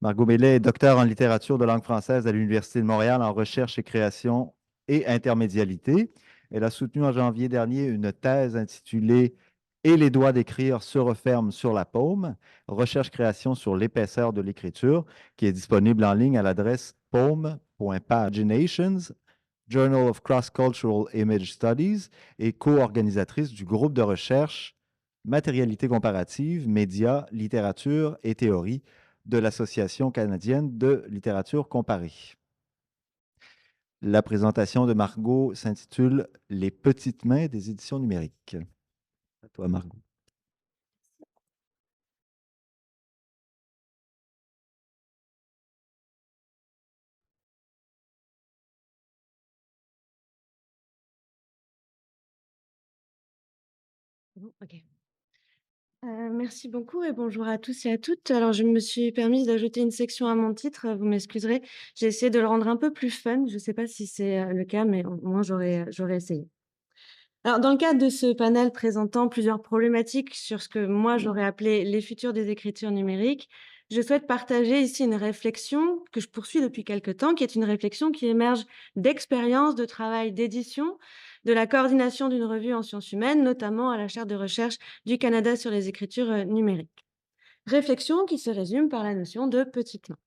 Margot Bellet est docteur en littérature de langue française à l'Université de Montréal en recherche et création et intermédialité. Elle a soutenu en janvier dernier une thèse intitulée Et les doigts d'écrire se referment sur la paume, recherche-création sur l'épaisseur de l'écriture, qui est disponible en ligne à l'adresse paume.paginations, Journal of Cross-Cultural Image Studies, et co-organisatrice du groupe de recherche Matérialité comparative, médias, littérature et théorie de l'Association canadienne de littérature comparée. La présentation de Margot s'intitule Les petites mains des éditions numériques. À toi, Margot. Bon, OK. Merci beaucoup et bonjour à tous et à toutes. Alors, je me suis permise d'ajouter une section à mon titre, vous m'excuserez. J'ai essayé de le rendre un peu plus fun. Je ne sais pas si c'est, le cas, mais au moins j'aurais essayé. Alors, dans le cadre de ce panel présentant plusieurs problématiques sur ce que moi j'aurais appelé les futurs des écritures numériques, je souhaite partager ici une réflexion que je poursuis depuis quelque temps, qui est une réflexion qui émerge d'expériences de travail d'édition, de la coordination d'une revue en sciences humaines, notamment à la chaire de recherche du Canada sur les écritures numériques. Réflexion qui se résume par la notion de petite main.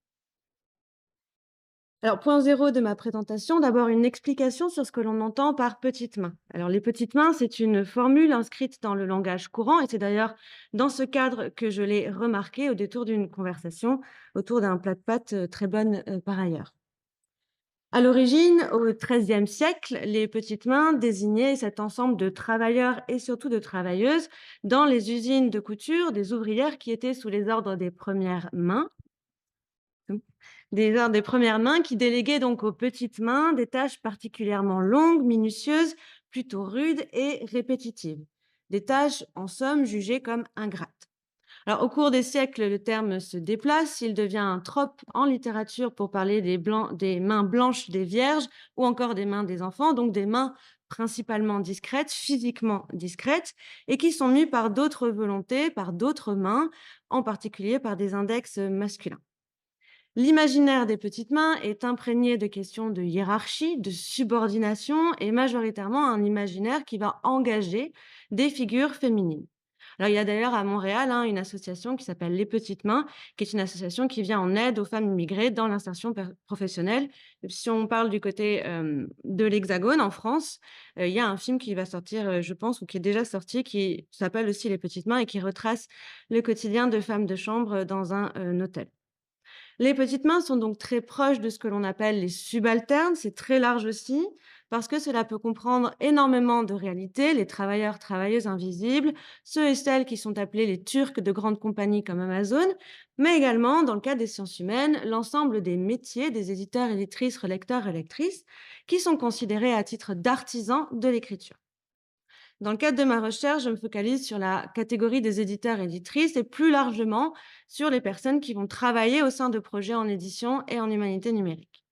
Alors, point zéro de ma présentation, d'abord une explication sur ce que l'on entend par petite main. Alors, les petites mains, c'est une formule inscrite dans le langage courant et c'est d'ailleurs dans ce cadre que je l'ai remarqué au détour d'une conversation autour d'un plat de pâtes très bonne par ailleurs. À l'origine, au XIIIe siècle, les petites mains désignaient cet ensemble de travailleurs et surtout de travailleuses dans les usines de couture, des ouvrières qui étaient sous les ordres des premières mains. Des ordres des premières mains qui déléguaient donc aux petites mains des tâches particulièrement longues, minutieuses, plutôt rudes et répétitives. Des tâches, en somme, jugées comme ingrates. Alors, au cours des siècles, le terme se déplace, il devient un trope en littérature pour parler des mains blanches des vierges ou encore des mains des enfants, donc des mains principalement discrètes, physiquement discrètes, et qui sont mues par d'autres volontés, par d'autres mains, en particulier par des index masculins. L'imaginaire des petites mains est imprégné de questions de hiérarchie, de subordination et majoritairement un imaginaire qui va engager des figures féminines. Alors, il y a d'ailleurs à Montréal une association qui s'appelle Les Petites Mains, qui est une association qui vient en aide aux femmes immigrées dans l'insertion professionnelle. Si on parle du côté de l'Hexagone, en France, il y a un film qui va sortir, je pense, ou qui est déjà sorti, qui s'appelle aussi Les Petites Mains et qui retrace le quotidien de femmes de chambre dans un hôtel. Les petites mains sont donc très proches de ce que l'on appelle les subalternes, c'est très large aussi, parce que cela peut comprendre énormément de réalités, les travailleurs, travailleuses invisibles, ceux et celles qui sont appelés les Turcs de grandes compagnies comme Amazon, mais également, dans le cas des sciences humaines, l'ensemble des métiers des éditeurs, éditrices, relecteurs et lectrices, qui sont considérés à titre d'artisans de l'écriture. Dans le cadre de ma recherche, je me focalise sur la catégorie des éditeurs-éditrices et plus largement sur les personnes qui vont travailler au sein de projets en édition et en humanité numérique.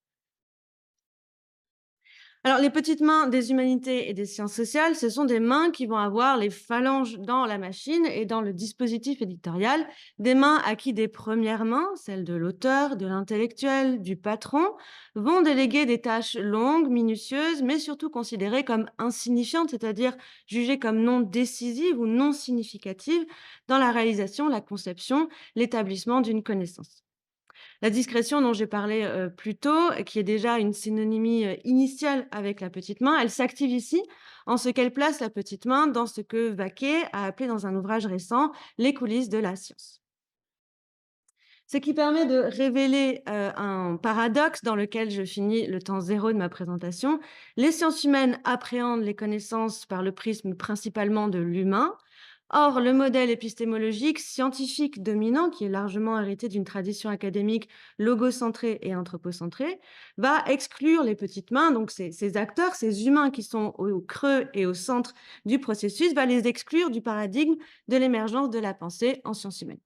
Alors, les petites mains des humanités et des sciences sociales, ce sont des mains qui vont avoir les phalanges dans la machine et dans le dispositif éditorial, des mains à qui des premières mains, celles de l'auteur, de l'intellectuel, du patron, vont déléguer des tâches longues, minutieuses, mais surtout considérées comme insignifiantes, c'est-à-dire jugées comme non décisives ou non significatives dans la réalisation, la conception, l'établissement d'une connaissance. La discrétion dont j'ai parlé, plus tôt, qui est déjà une synonymie, initiale avec la petite main, elle s'active ici, en ce qu'elle place la petite main dans ce que Vaquet a appelé dans un ouvrage récent «les coulisses de la science». Ce qui permet de révéler, un paradoxe dans lequel je finis le temps zéro de ma présentation. Les sciences humaines appréhendent les connaissances par le prisme principalement de l'humain. Or, le modèle épistémologique scientifique dominant, qui est largement hérité d'une tradition académique logocentrée et anthropocentrée, va exclure les petites mains, donc ces acteurs, ces humains qui sont au creux et au centre du processus, va les exclure du paradigme de l'émergence de la pensée en sciences humaines.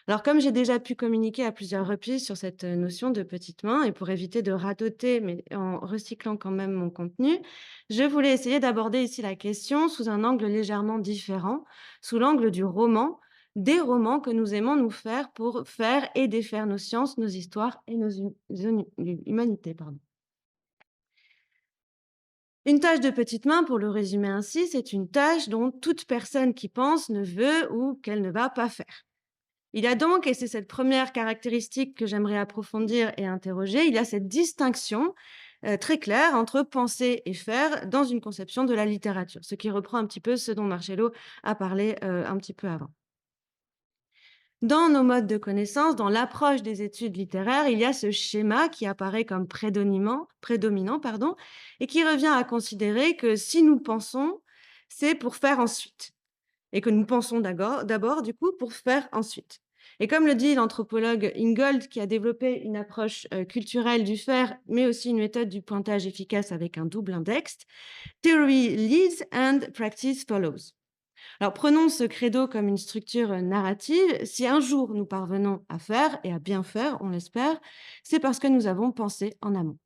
Alors, comme j'ai déjà pu communiquer à plusieurs reprises sur cette notion de petite main, et pour éviter de radoter, mais en recyclant quand même mon contenu, je voulais essayer d'aborder ici la question sous un angle légèrement différent, sous l'angle du roman, des romans que nous aimons nous faire pour faire et défaire nos sciences, nos histoires et nos humanités. Pardon. Une tâche de petite main, pour le résumer ainsi, c'est une tâche dont toute personne qui pense ne veut ou qu'elle ne va pas faire. Il y a donc, et c'est cette première caractéristique que j'aimerais approfondir et interroger, il y a cette distinction très claire entre penser et faire dans une conception de la littérature, ce qui reprend un petit peu ce dont Marcello a parlé un petit peu avant. Dans nos modes de connaissance, dans l'approche des études littéraires, il y a ce schéma qui apparaît comme prédominant, pardon, et qui revient à considérer que si nous pensons, c'est pour faire ensuite. Et que nous pensons d'abord, du coup, pour faire ensuite. Et comme le dit l'anthropologue Ingold, qui a développé une approche culturelle du faire, mais aussi une méthode du pointage efficace avec un double index, theory leads and practice follows. Alors prenons ce credo comme une structure narrative. Si un jour nous parvenons à faire, et à bien faire, on l'espère, c'est parce que nous avons pensé en amont.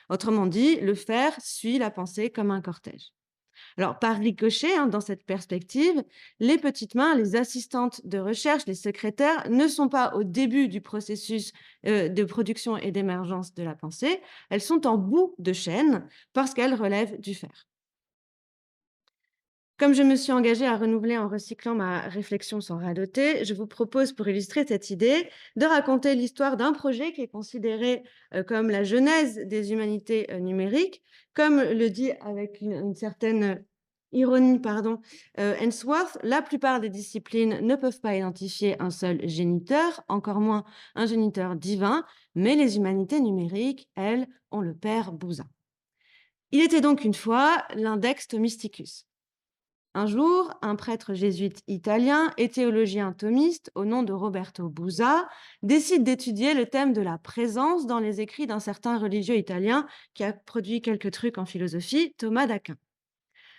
Autrement dit, le faire suit la pensée comme un cortège. Alors, par ricochet, dans cette perspective, les petites mains, les assistantes de recherche, les secrétaires, ne sont pas au début du processus de production et d'émergence de la pensée, elles sont en bout de chaîne parce qu'elles relèvent du faire. Comme je me suis engagée à renouveler en recyclant ma réflexion sans radoter, je vous propose, pour illustrer cette idée, de raconter l'histoire d'un projet qui est considéré comme la genèse des humanités numériques, comme le dit avec une certaine ironie, pardon, Ainsworth. La plupart des disciplines ne peuvent pas identifier un seul géniteur, encore moins un géniteur divin, mais les humanités numériques, elles, ont le père Bouza. Il était donc une fois l'index Thomisticus. Un jour, un prêtre jésuite italien et théologien thomiste au nom de Roberto Busa décide d'étudier le thème de la présence dans les écrits d'un certain religieux italien qui a produit quelques trucs en philosophie, Thomas d'Aquin.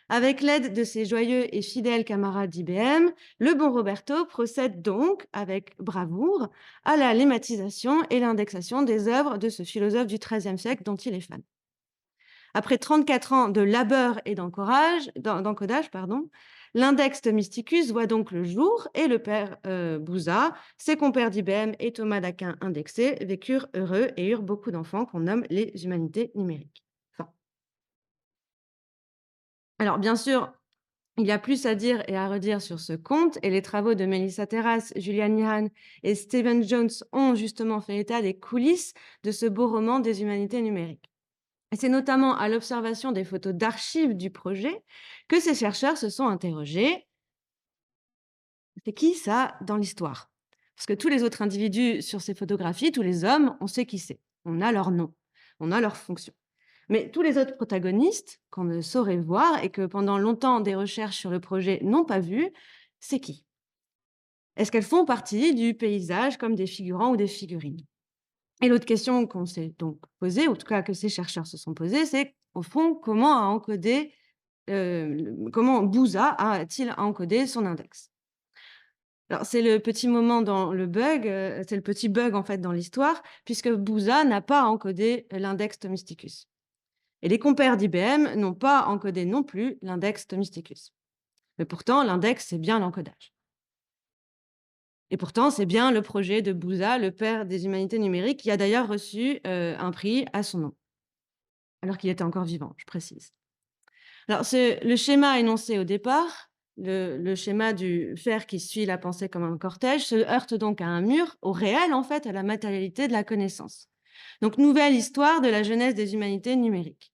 Avec l'aide de ses joyeux et fidèles camarades d'IBM, le bon Roberto procède donc, avec bravoure, à la lématisation et l'indexation des œuvres de ce philosophe du XIIIe siècle dont il est fan. Après 34 ans de labeur et d'encodage, l'index Thomisticus voit donc le jour et le père Bouza, ses compères d'IBM et Thomas d'Aquin indexés, vécurent heureux et eurent beaucoup d'enfants qu'on nomme les humanités numériques. Fin. Alors bien sûr, il y a plus à dire et à redire sur ce conte, et les travaux de Melissa Terrasse, Julian Nihan et Stephen Jones ont justement fait état des coulisses de ce beau roman des humanités numériques. Et c'est notamment à l'observation des photos d'archives du projet que ces chercheurs se sont interrogés. C'est qui ça dans l'histoire? Parce que tous les autres individus sur ces photographies, tous les hommes, on sait qui c'est. On a leur nom, on a leur fonction. Mais tous les autres protagonistes qu'on ne saurait voir et que pendant longtemps des recherches sur le projet n'ont pas vu, c'est qui? Est-ce qu'elles font partie du paysage comme des figurants ou des figurines? Et l'autre question qu'on s'est donc posée, ou en tout cas que ces chercheurs se sont posées, c'est au fond comment Bouza a-t-il encodé son index? Alors c'est le petit moment dans le bug, c'est le petit bug en fait dans l'histoire, puisque Bouza n'a pas encodé l'index Thomisticus. Et les compères d'IBM n'ont pas encodé non plus l'index Thomisticus. Mais pourtant, l'index, c'est bien l'encodage. Et pourtant, c'est bien le projet de Bouza, le père des humanités numériques, qui a d'ailleurs reçu un prix à son nom, alors qu'il était encore vivant, je précise. Alors, le schéma énoncé au départ, le schéma du faire qui suit la pensée comme un cortège, se heurte donc à un mur, au réel en fait, à la matérialité de la connaissance. Donc, nouvelle histoire de la jeunesse des humanités numériques.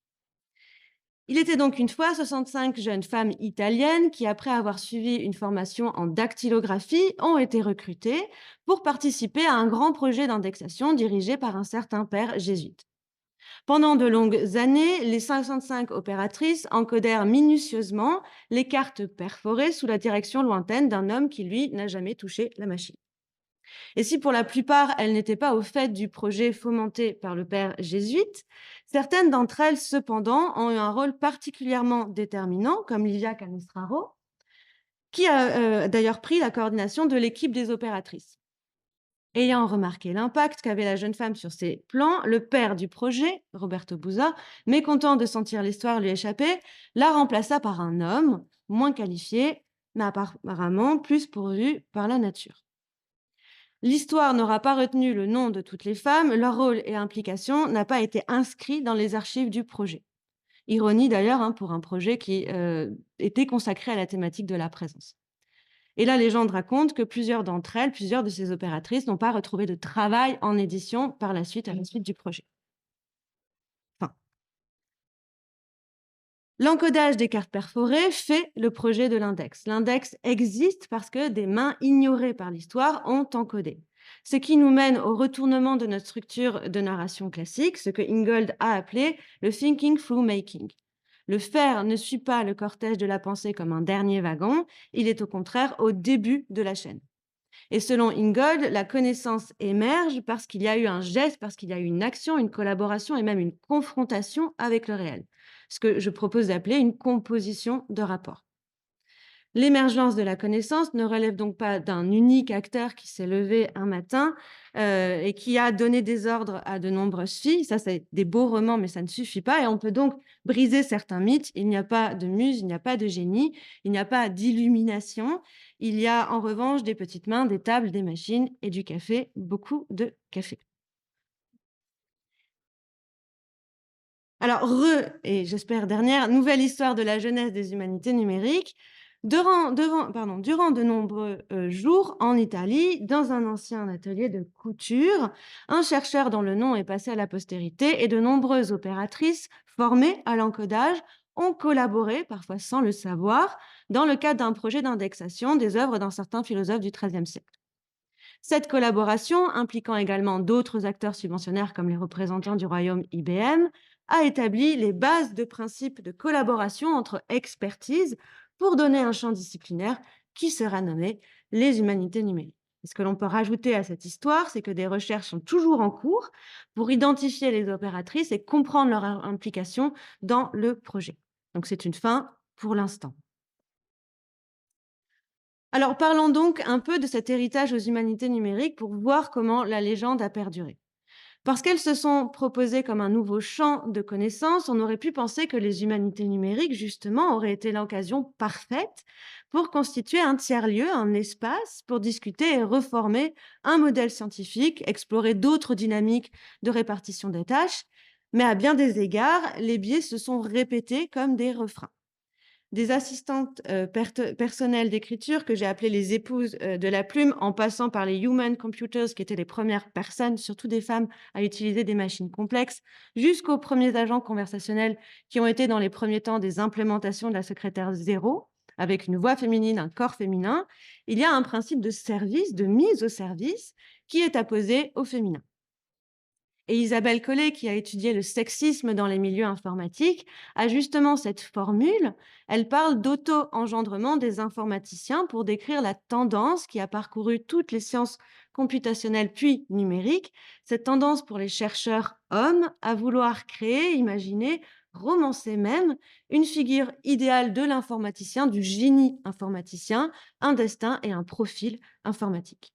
Il était donc une fois 65 jeunes femmes italiennes qui, après avoir suivi une formation en dactylographie, ont été recrutées pour participer à un grand projet d'indexation dirigé par un certain père jésuite. Pendant de longues années, les 65 opératrices encodèrent minutieusement les cartes perforées sous la direction lointaine d'un homme qui, lui, n'a jamais touché la machine. Et si pour la plupart, elles n'étaient pas au fait du projet fomenté par le père jésuite, certaines d'entre elles, cependant, ont eu un rôle particulièrement déterminant, comme Livia Canestraro, qui a d'ailleurs pris la coordination de l'équipe des opératrices. Ayant remarqué l'impact qu'avait la jeune femme sur ses plans, le père du projet, Roberto Bouza, mécontent de sentir l'histoire lui échapper, la remplaça par un homme moins qualifié, mais apparemment plus pourvues par la nature. L'histoire n'aura pas retenu le nom de toutes les femmes, leur rôle et implication n'a pas été inscrit dans les archives du projet. Ironie d'ailleurs, hein, pour un projet qui était consacré à la thématique de la présence. Et la légende raconte que plusieurs d'entre elles, plusieurs de ces opératrices n'ont pas retrouvé de travail en édition par la suite, à la suite du projet. Enfin, l'encodage des cartes perforées fait le projet de l'index. L'index existe parce que des mains ignorées par l'histoire ont encodé. Ce qui nous mène au retournement de notre structure de narration classique, ce que Ingold a appelé le thinking through making. Le faire ne suit pas le cortège de la pensée comme un dernier wagon, il est au contraire au début de la chaîne. Et selon Ingold, la connaissance émerge parce qu'il y a eu un geste, parce qu'il y a eu une action, une collaboration et même une confrontation avec le réel. Ce que je propose d'appeler une composition de rapport. L'émergence de la connaissance ne relève donc pas d'un unique acteur qui s'est levé un matin et qui a donné des ordres à de nombreuses filles. Ça, c'est des beaux romans, mais ça ne suffit pas. Et on peut donc briser certains mythes. Il n'y a pas de muse, il n'y a pas de génie, il n'y a pas d'illumination. Il y a en revanche des petites mains, des tables, des machines et du café, beaucoup de café. Alors, et j'espère dernière, nouvelle histoire de la jeunesse des humanités numériques. Durant de nombreux jours en Italie, dans un ancien atelier de couture, un chercheur dont le nom est passé à la postérité et de nombreuses opératrices formées à l'encodage ont collaboré, parfois sans le savoir, dans le cadre d'un projet d'indexation des œuvres d'un certain philosophe du XIIIe siècle. Cette collaboration, impliquant également d'autres acteurs subventionnaires comme les représentants du royaume IBM, a établi les bases de principes de collaboration entre expertises pour donner un champ disciplinaire qui sera nommé les humanités numériques. Et ce que l'on peut rajouter à cette histoire, c'est que des recherches sont toujours en cours pour identifier les opératrices et comprendre leur implication dans le projet. Donc c'est une fin pour l'instant. Alors parlons donc un peu de cet héritage aux humanités numériques pour voir comment la légende a perduré. Parce qu'elles se sont proposées comme un nouveau champ de connaissances, on aurait pu penser que les humanités numériques, justement, auraient été l'occasion parfaite pour constituer un tiers-lieu, un espace pour discuter et reformer un modèle scientifique, explorer d'autres dynamiques de répartition des tâches. Mais à bien des égards, les biais se sont répétés comme des refrains. Des assistantes personnelles d'écriture que j'ai appelées les épouses de la plume, en passant par les human computers, qui étaient les premières personnes, surtout des femmes, à utiliser des machines complexes, jusqu'aux premiers agents conversationnels qui ont été dans les premiers temps des implémentations de la secrétaire zéro, avec une voix féminine, un corps féminin. Il y a un principe de service, de mise au service, qui est apposé au féminin. Et Isabelle Collet, qui a étudié le sexisme dans les milieux informatiques, a justement cette formule. Elle parle d'auto-engendrement des informaticiens pour décrire la tendance qui a parcouru toutes les sciences computationnelles puis numériques, cette tendance pour les chercheurs hommes à vouloir créer, imaginer, romancer même une figure idéale de l'informaticien, du génie informaticien, un destin et un profil informatique.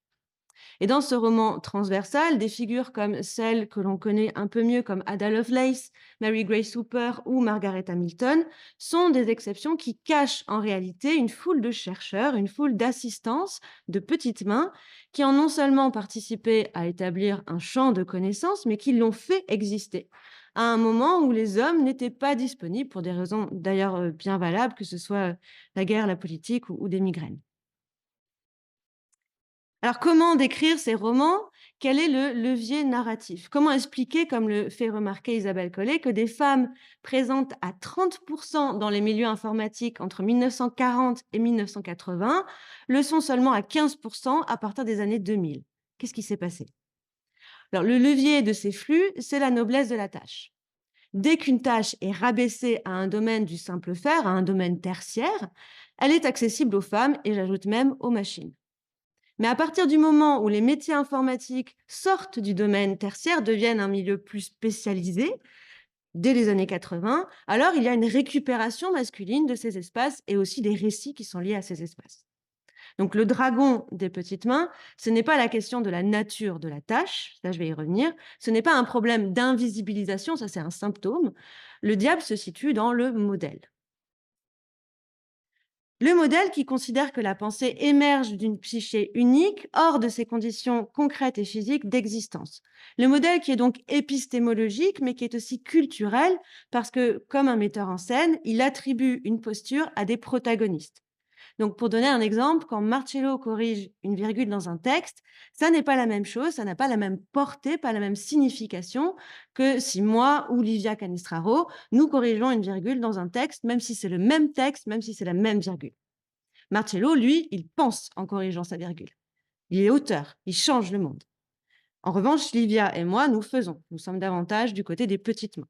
Et dans ce roman transversal, des figures comme celles que l'on connaît un peu mieux comme Ada Lovelace, Mary Grace Hooper ou Margaret Hamilton sont des exceptions qui cachent en réalité une foule de chercheurs, une foule d'assistances, de petites mains, qui ont non seulement participé à établir un champ de connaissances, mais qui l'ont fait exister à un moment où les hommes n'étaient pas disponibles pour des raisons d'ailleurs bien valables, que ce soit la guerre, la politique ou des migraines. Alors, comment décrire ces romans? Quel est le levier narratif? Comment expliquer, comme le fait remarquer Isabelle Collet, que des femmes présentes à 30% dans les milieux informatiques entre 1940 et 1980 le sont seulement à 15% à partir des années 2000? Qu'est-ce qui s'est passé? Alors, le levier de ces flux, c'est la noblesse de la tâche. Dès qu'une tâche est rabaissée à un domaine du simple faire, à un domaine tertiaire, elle est accessible aux femmes et j'ajoute même aux machines. Mais à partir du moment où les métiers informatiques sortent du domaine tertiaire, deviennent un milieu plus spécialisé, dès les années 80, alors il y a une récupération masculine de ces espaces et aussi des récits qui sont liés à ces espaces. Donc le dragon des petites mains, ce n'est pas la question de la nature de la tâche, ça je vais y revenir, ce n'est pas un problème d'invisibilisation, ça c'est un symptôme. Le diable se situe dans le modèle. Le modèle qui considère que la pensée émerge d'une psyché unique, hors de ses conditions concrètes et physiques d'existence. Le modèle qui est donc épistémologique, mais qui est aussi culturel, parce que, comme un metteur en scène, il attribue une posture à des protagonistes. Donc, pour donner un exemple, quand Marcello corrige une virgule dans un texte, ça n'est pas la même chose, ça n'a pas la même portée, pas la même signification que si moi ou Livia Canestraro, nous corrigeons une virgule dans un texte, même si c'est le même texte, même si c'est la même virgule. Marcello, lui, il pense en corrigeant sa virgule. Il est auteur, il change le monde. En revanche, Livia et moi, nous faisons. Nous sommes davantage du côté des petites mains.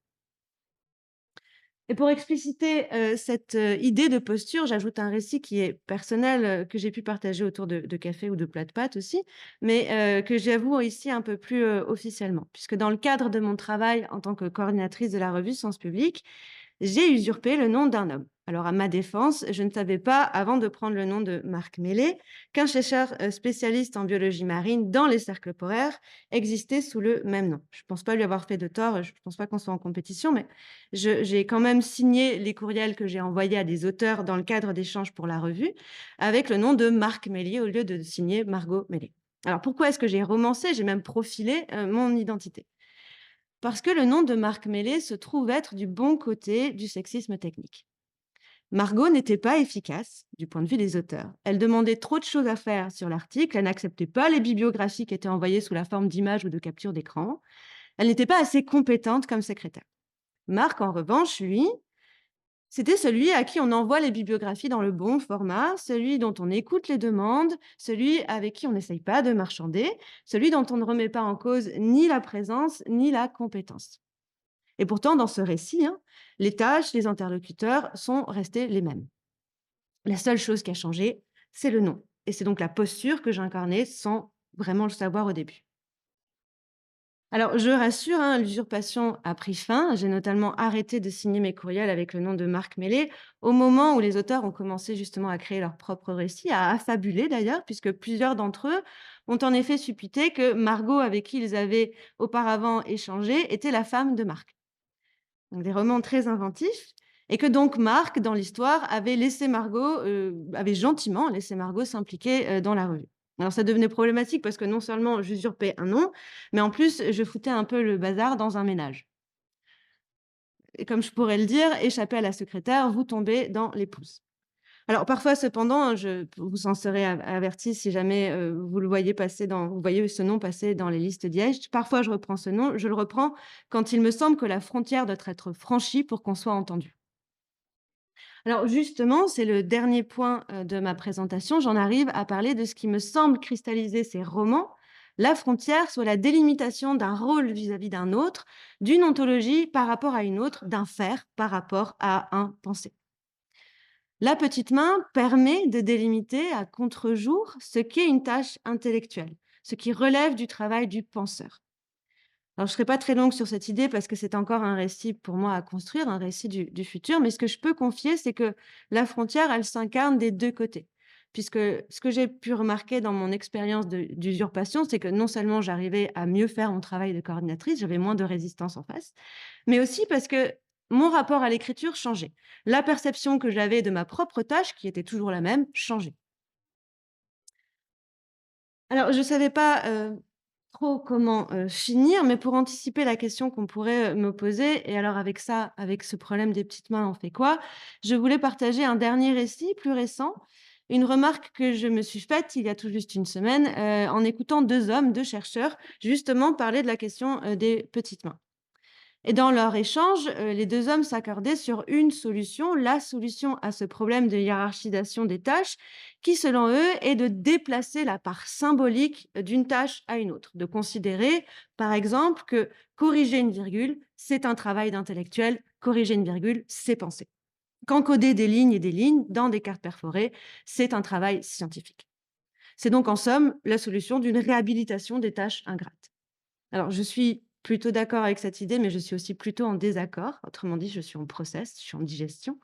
Et pour expliciter cette idée de posture, j'ajoute un récit qui est personnel, que j'ai pu partager autour de café ou de plats de pâtes aussi, mais que j'avoue ici un peu plus officiellement. Puisque dans le cadre de mon travail en tant que coordinatrice de la revue Sens Public, j'ai usurpé le nom d'un homme. Alors, à ma défense, je ne savais pas, avant de prendre le nom de Marc Mellet, qu'un chercheur spécialiste en biologie marine dans les cercles polaires existait sous le même nom. Je ne pense pas lui avoir fait de tort, je ne pense pas qu'on soit en compétition, mais j'ai quand même signé les courriels que j'ai envoyés à des auteurs dans le cadre d'échanges pour la revue avec le nom de Marc Mellier au lieu de signer Margot Mellet. Alors, pourquoi est-ce que j'ai romancé, j'ai même profilé mon identité? Parce que le nom de Marc Mellet se trouve être du bon côté du sexisme technique. Margot n'était pas efficace du point de vue des auteurs. Elle demandait trop de choses à faire sur l'article, elle n'acceptait pas les bibliographies qui étaient envoyées sous la forme d'images ou de captures d'écran. Elle n'était pas assez compétente comme secrétaire. Marc, en revanche, lui, c'était celui à qui on envoie les bibliographies dans le bon format, celui dont on écoute les demandes, celui avec qui on n'essaye pas de marchander, celui dont on ne remet pas en cause ni la présence ni la compétence. Et pourtant, dans ce récit, hein, les tâches, les interlocuteurs sont restés les mêmes. La seule chose qui a changé, c'est le nom. Et c'est donc la posture que j'incarnais sans vraiment le savoir au début. Alors, je rassure, hein, l'usurpation a pris fin. J'ai notamment arrêté de signer mes courriels avec le nom de Marc Mellet au moment où les auteurs ont commencé justement à créer leur propre récit, à affabuler d'ailleurs, puisque plusieurs d'entre eux ont en effet suppité que Margot, avec qui ils avaient auparavant échangé, était la femme de Marc. Donc des romans très inventifs et que donc Marc, dans l'histoire, avait gentiment laissé Margot s'impliquer, dans la revue. Alors ça devenait problématique parce que non seulement j'usurpais un nom, mais en plus je foutais un peu le bazar dans un ménage. Et comme je pourrais le dire, échapper à la secrétaire, vous tombez dans l'épouse. Alors parfois cependant, je vous en serez avertis si jamais, vous voyez ce nom passer dans les listes Diège. Parfois je reprends ce nom, je le reprends quand il me semble que la frontière doit être franchie pour qu'on soit entendu. Alors justement, c'est le dernier point, de ma présentation. J'en arrive à parler de ce qui me semble cristalliser ces romans. La frontière, soit la délimitation d'un rôle vis-à-vis d'un autre, d'une ontologie par rapport à une autre, d'un faire par rapport à un penser. La petite main permet de délimiter à contre-jour ce qu'est une tâche intellectuelle, ce qui relève du travail du penseur. Alors, je ne serai pas très longue sur cette idée parce que c'est encore un récit pour moi à construire, un récit du futur, mais ce que je peux confier, c'est que la frontière, elle s'incarne des deux côtés. Puisque ce que j'ai pu remarquer dans mon expérience d'usurpation, c'est que non seulement j'arrivais à mieux faire mon travail de coordinatrice, j'avais moins de résistance en face, mais aussi parce que mon rapport à l'écriture changeait. La perception que j'avais de ma propre tâche, qui était toujours la même, changeait. Alors, je ne savais pas trop comment finir, mais pour anticiper la question qu'on pourrait me poser, et alors avec ça, avec ce problème des petites mains, on fait quoi? Je voulais partager un dernier récit plus récent, une remarque que je me suis faite il y a tout juste une semaine en écoutant deux hommes, deux chercheurs, justement parler de la question des petites mains. Et dans leur échange, les 2 hommes s'accordaient sur une solution, la solution à ce problème de hiérarchisation des tâches qui, selon eux, est de déplacer la part symbolique d'une tâche à une autre. De considérer, par exemple, que corriger une virgule, c'est un travail d'intellectuel, corriger une virgule, c'est penser. Qu'encoder des lignes et des lignes dans des cartes perforées, c'est un travail scientifique. C'est donc en somme la solution d'une réhabilitation des tâches ingrates. Alors, je suis plutôt d'accord avec cette idée, mais je suis aussi plutôt en désaccord. Autrement dit, je suis en process, je suis en digestion.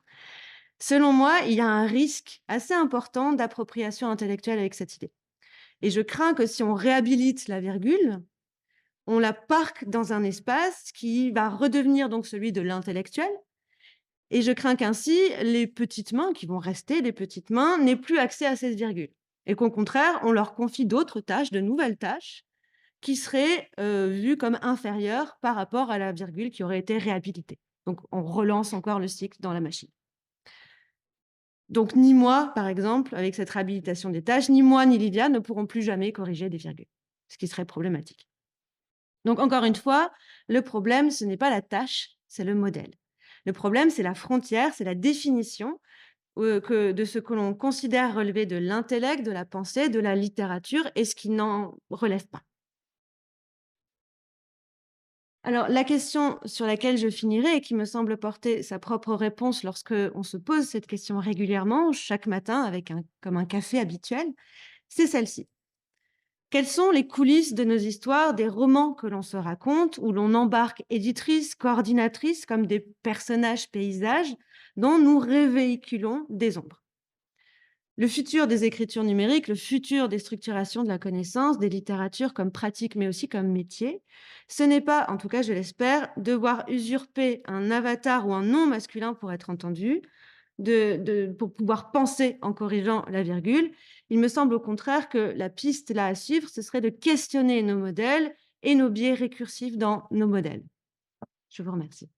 Selon moi, il y a un risque assez important d'appropriation intellectuelle avec cette idée. Et je crains que si on réhabilite la virgule, on la parque dans un espace qui va redevenir donc celui de l'intellectuel Et je crains qu'ainsi, les petites mains, qui vont rester des petites mains, n'aient plus accès à cette virgule. Et qu'au contraire, on leur confie d'autres tâches, de nouvelles tâches, qui seraient vues comme inférieures par rapport à la virgule qui aurait été réhabilitée. Donc on relance encore le cycle dans la machine. Donc ni moi, par exemple, avec cette réhabilitation des tâches, ni moi ni Lydia ne pourrons plus jamais corriger des virgules, ce qui serait problématique. Donc encore une fois, le problème, ce n'est pas la tâche, c'est le modèle. Le problème, c'est la frontière, c'est la définition de ce que l'on considère relever de l'intellect, de la pensée, de la littérature et ce qui n'en relève pas. Alors, la question sur laquelle je finirai et qui me semble porter sa propre réponse lorsque on se pose cette question régulièrement, chaque matin, comme un café habituel, c'est celle-ci. Quelles sont les coulisses de nos histoires, des romans que l'on se raconte, où l'on embarque éditrices, coordinatrices, comme des personnages paysages, dont nous révéhiculons des ombres? Le futur des écritures numériques, le futur des structurations de la connaissance, des littératures comme pratique, mais aussi comme métier, ce n'est pas, en tout cas je l'espère, devoir usurper un avatar ou un nom masculin pour être entendu, pour pouvoir penser en corrigeant la virgule. Il me semble au contraire que la piste là à suivre, ce serait de questionner nos modèles et nos biais récursifs dans nos modèles. Je vous remercie.